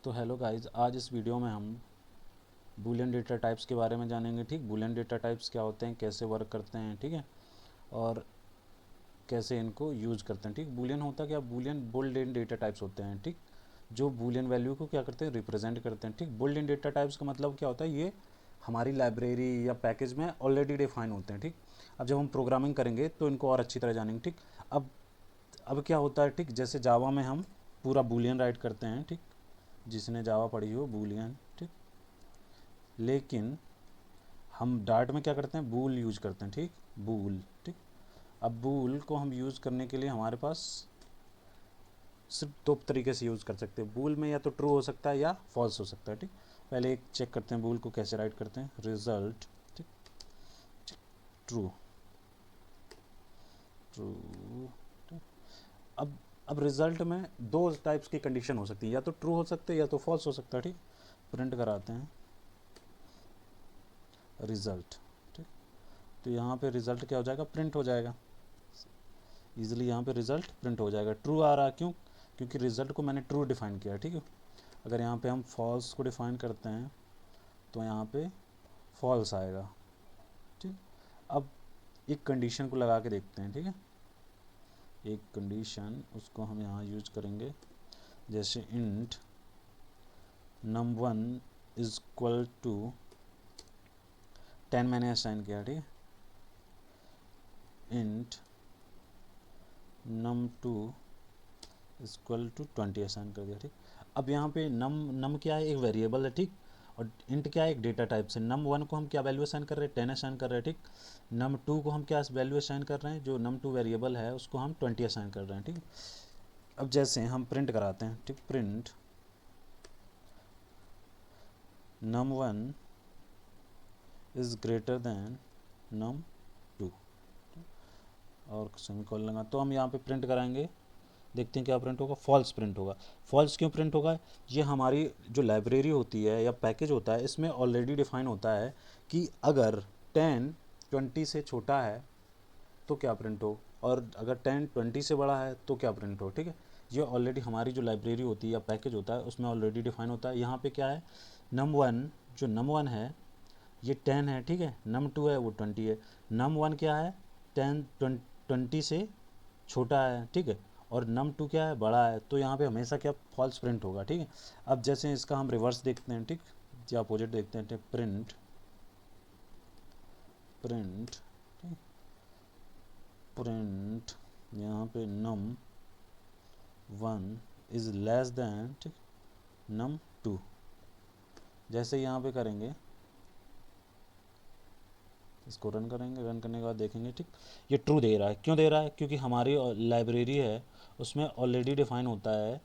तो hello guys, आज इस वीडियो में हम बूलियन डेटा टाइप्स के बारे में जानेंगे। ठीक, बूलियन डेटा टाइप्स क्या होते हैं, कैसे वर्क करते हैं, ठीक है, और कैसे इनको यूज़ करते हैं। ठीक, बूलियन होता क्या, बूलियन बुल्ड डेटा टाइप्स होते हैं। ठीक, जो बूलियन वैल्यू को क्या करते हैं, रिप्रेजेंट करते हैं। ठीक, बुल्ड डेटा टाइप्स का मतलब क्या होता है, ये हमारी लाइब्रेरी या पैकेज में ऑलरेडी डिफाइन होते हैं। ठीक, अब जब हम प्रोग्रामिंग करेंगे तो इनको और अच्छी तरह जानेंगे। ठीक, अब क्या होता है, ठीक, जैसे जावा में हम पूरा बूलियन राइट करते हैं। ठीक, जिसने जावा पढ़ी हो, बूलियन। ठीक, लेकिन हम डार्ट में क्या करते हैं, बूल यूज करते हैं। ठीक, बूल। ठीक, अब बूल को हम यूज़ करने के लिए हमारे पास सिर्फ दो तरीके से यूज़ कर सकते हैं। बूल में या तो ट्रू हो सकता है या फॉल्स हो सकता है। ठीक, पहले एक चेक करते हैं बूल को कैसे राइट करते हैं, रिजल्ट। ठीक, ट्रू ट्रू। अब अब रिजल्ट में दो टाइप्स की कंडीशन हो सकती है, या तो ट्रू हो सकते हैं या तो फॉल्स हो सकता है। ठीक, प्रिंट कराते हैं रिजल्ट। ठीक, तो यहाँ पे रिजल्ट क्या हो जाएगा, प्रिंट हो जाएगा इजीली। यहाँ पे रिजल्ट प्रिंट हो जाएगा। ट्रू आ रहा है, क्यों, क्योंकि रिजल्ट को मैंने ट्रू डिफाइन किया है। ठीक है, अगर यहाँ पे हम फॉल्स को डिफाइन करते हैं तो यहाँ पे फॉल्स आएगा। ठीक, अब एक कंडीशन को लगा के देखते हैं। ठीक है, एक कंडीशन उसको हम यहाँ यूज करेंगे, जैसे int num1 is equal to 10 मैंने असाइन किया। ठीक है, int num2 is equal to 20 assign कर दिया। ठीक, अब यहाँ पे नम क्या है, एक वेरिएबल है। ठीक, और इंट क्या है, एक डेटा टाइप से। num1 को हम क्या वैल्यू असाइन कर रहे हैं, 10 असाइन कर रहे हैं। ठीक, num2 को हम क्या वैल्यू असाइन कर रहे हैं, जो num2 वेरिएबल है उसको हम 20 असाइन कर रहे हैं। ठीक, अब जैसे हम प्रिंट कराते हैं। ठीक, print num1 is greater than num2 और सेमीकोलन लगा, तो हम यहाँ पे प्रिंट कराएंगे। देखते हैं क्या प्रिंट होगा, फॉल्स प्रिंट होगा। फॉल्स क्यों प्रिंट होगा, ये हमारी जो लाइब्रेरी होती है या पैकेज होता है, इसमें ऑलरेडी डिफाइन होता है कि अगर 10 20 से छोटा है तो क्या प्रिंट हो, और अगर 10 20 से बड़ा है तो क्या प्रिंट हो। ठीक है, ये ऑलरेडी हमारी जो लाइब्रेरी होती है या पैकेज होता है उसमें ऑलरेडी डिफाइन होता है। यहाँ पे क्या है, num1, जो num1 है ये 10 है। ठीक है, num2 है वो 20 है। num1 क्या है, 10 20 से छोटा है। ठीक है, और num2 क्या है, बड़ा है, तो यहाँ पे हमेशा क्या फॉल्स प्रिंट होगा। ठीक है, अब जैसे इसका हम रिवर्स देखते हैं। ठीक, या अपोजिट देखते हैं। प्रिंट प्रिंट प्रिंट यहाँ पे num1 इज लेस देन, ठीक, num2। जैसे यहाँ पे करेंगे, इसको रन करेंगे, रन करने के बाद देखेंगे। ठीक, ये ट्रू दे रहा है। क्यों दे रहा है, क्योंकि हमारी लाइब्रेरी है उसमें ऑलरेडी डिफाइन होता है।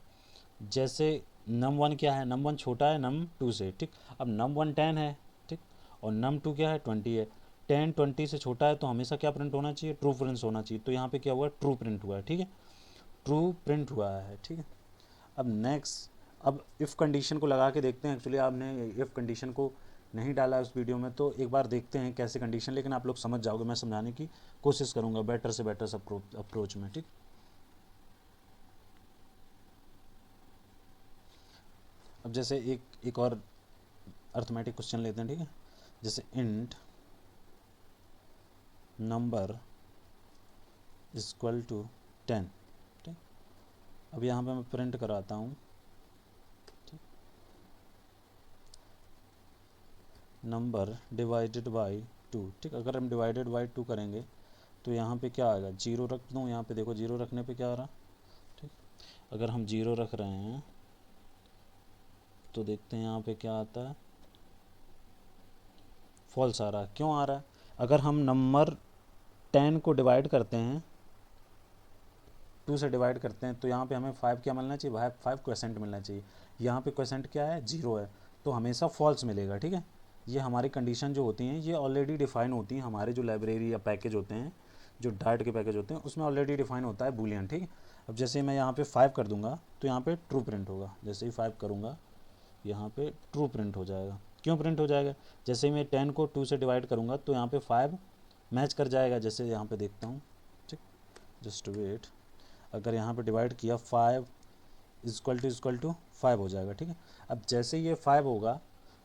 जैसे num1 क्या है, num1 छोटा है num2 से। ठीक, अब num1 10 है। ठीक, और num2 क्या है, 20 है। 10 20 से छोटा है तो हमेशा क्या प्रिंट होना चाहिए, ट्रू प्रिंट होना चाहिए। तो यहाँ पे क्या हुआ, ट्रू प्रिंट हुआ है। ठीक है, ट्रू प्रिंट हुआ है। ठीक है, अब नेक्स्ट, अब इफ़ कंडीशन को लगा के देखते हैं। एक्चुअली आपने इफ़ कंडीशन को नहीं डाला उस वीडियो में, तो एक बार देखते हैं कैसे कंडीशन, लेकिन आप लोग समझ जाओगे, मैं समझाने की कोशिश करूँगा बेटर से बेटर अप्रोच में। ठीक, अब जैसे एक और अर्थमेटिक क्वेश्चन लेते हैं। ठीक है, जैसे int number is equal to 10। ठीक, अब यहाँ पे मैं प्रिंट कराता हूँ। Number divided by 2। ठीक, अगर हम डिवाइडेड बाई 2 करेंगे तो यहाँ पे क्या आएगा, जीरो रख दूँ। यहाँ पे देखो जीरो रखने पे क्या आ रहा। ठीक, अगर हम जीरो रख रहे हैं तो देखते हैं यहाँ पे क्या आता है, फॉल्स आ रहा है। क्यों आ रहा है, अगर हम नंबर 10 को डिवाइड करते हैं, 2 से डिवाइड करते हैं, तो यहाँ पे हमें 5 क्या मिलना चाहिए, भाई 5 क्वेसेंट मिलना चाहिए। यहाँ पे क्वेसेंट क्या है, जीरो है, तो हमेशा फॉल्स मिलेगा। ठीक है, ये हमारी कंडीशन जो होती हैं ये ऑलरेडी डिफाइन होती हैं। हमारे जो लाइब्रेरी या पैकेज होते हैं, जो डार्ट के पैकेज होते हैं, उसमें ऑलरेडी डिफाइन होता है बूलियन। ठीक है, अब जैसे मैं यहाँ पे 5 कर दूंगा तो यहाँ पे ट्रू प्रिंट होगा। जैसे ही 5 करूँगा यहाँ पे ट्रू प्रिंट हो जाएगा। क्यों प्रिंट हो जाएगा, जैसे ही मैं 10 को 2 से डिवाइड करूँगा तो यहाँ पे 5 मैच कर जाएगा। जैसे यहाँ पे देखता हूँ। ठीक, जस्ट वेट, अगर यहाँ पे डिवाइड किया 5 इक्वल टू 5 हो जाएगा, ठीक है। अब जैसे ये 5 होगा,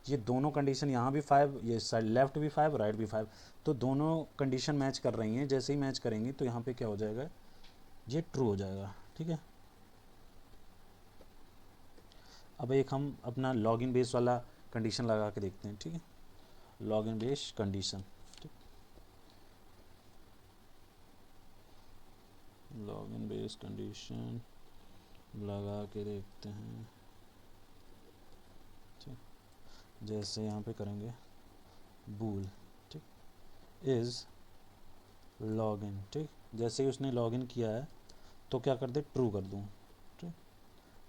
ये दोनों कंडीशन यहाँ भी 5, ये साइड लेफ्ट भी 5 राइट भी 5, तो दोनों कंडीशन मैच कर रही हैं। जैसे ही मैच करेंगी तो यहाँ पे क्या हो जाएगा, ये ट्रू हो जाएगा, ठीक है। अब एक हम अपना लॉगिन बेस वाला कंडीशन लगा के देखते हैं, ठीक है। लॉगिन बेस कंडीशन, ठीक, लॉगिन बेस कंडीशन लगा के देखते हैं, ठीक। जैसे यहाँ पे करेंगे बूल, ठीक, इज़ लॉगिन, ठीक। जैसे ही उसने लॉगिन किया है तो क्या कर दे, ट्रू कर दूँ, ठीक,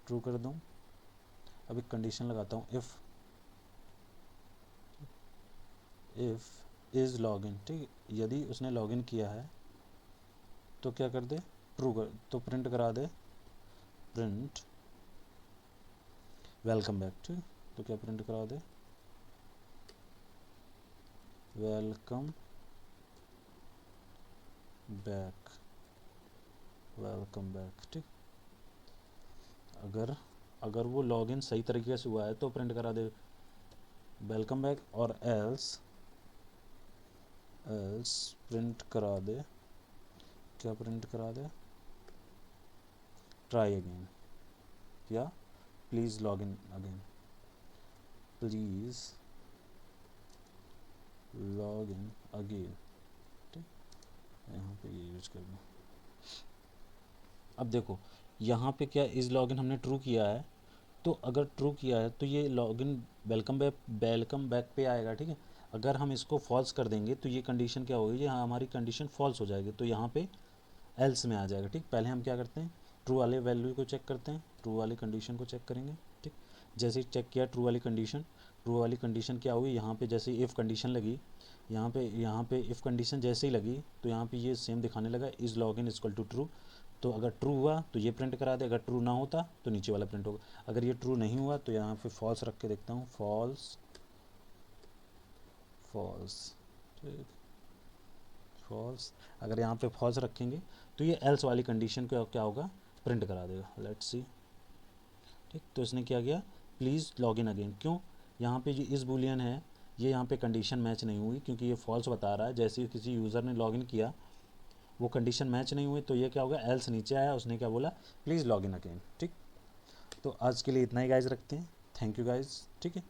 ट्रू कर दूँ। अब एक कंडीशन लगाता हूँ, इफ़ इज़ लॉगिन, ठीक। यदि उसने लॉगिन किया है तो क्या कर दे, ट्रू कर, तो प्रिंट करा दे, प्रिंट वेलकम बैक, ठीक। तो क्या प्रिंट करा दे, वेलकम बैक, वेलकम बैक, ठीक। अगर वो लॉगिन सही तरीके से हुआ है तो प्रिंट करा दे वेलकम बैक, और एल्स प्रिंट करा दे, क्या प्रिंट करा दे, ट्राई अगेन, या please login again, please login again, ठीक। यहाँ पे ये यूज कर दूँ। अब देखो यहाँ पे क्या इज़ लॉगिन हमने ट्रू किया है, तो अगर ट्रू किया है तो ये लॉगिन वेलकम बैक पे आएगा, ठीक है। अगर हम इसको फॉल्स कर देंगे तो ये कंडीशन क्या होगी, यहाँ हमारी कंडीशन फॉल्स हो जाएगी, तो यहाँ पे एल्स में आ जाएगा, ठीक। पहले हम क्या करते हैं, ट्रू वाले वैल्यू को चेक करते हैं, ट्रू वाली कंडीशन को चेक करेंगे, ठीक। जैसे ही चेक किया ट्रू वाली कंडीशन क्या हुई, यहाँ पे जैसे इफ़ कंडीशन लगी, यहाँ पे इफ़ कंडीशन जैसे ही लगी तो यहाँ पे ये सेम दिखाने लगा, is login equal to true. तो अगर ट्रू हुआ तो ये प्रिंट करा दे, अगर ट्रू ना होता तो नीचे वाला प्रिंट होगा। अगर ये ट्रू नहीं हुआ तो यहाँ पे फॉल्स रख के देखता हूँ, फॉल्स, ठीक, फॉल्स। अगर यहाँ पे फॉल्स रखेंगे तो ये एल्स वाली कंडीशन को क्या होगा, प्रिंट करा देगा। लेट्स सी, ठीक। तो इसने क्या किया, प्लीज़ लॉगिन अगेन, क्यों, यहाँ पे जो इस बुलियन है ये यहाँ पे कंडीशन मैच नहीं हुई, क्योंकि ये फॉल्स बता रहा है। जैसे ही किसी यूज़र ने लॉगिन किया वो कंडीशन मैच नहीं हुई, तो ये क्या होगा, एल्स नीचे आया, उसने क्या बोला, प्लीज़ लॉगिन अगेन, ठीक। तो आज के लिए इतना ही गाइज रखते हैं, थैंक यू गाइज, ठीक है।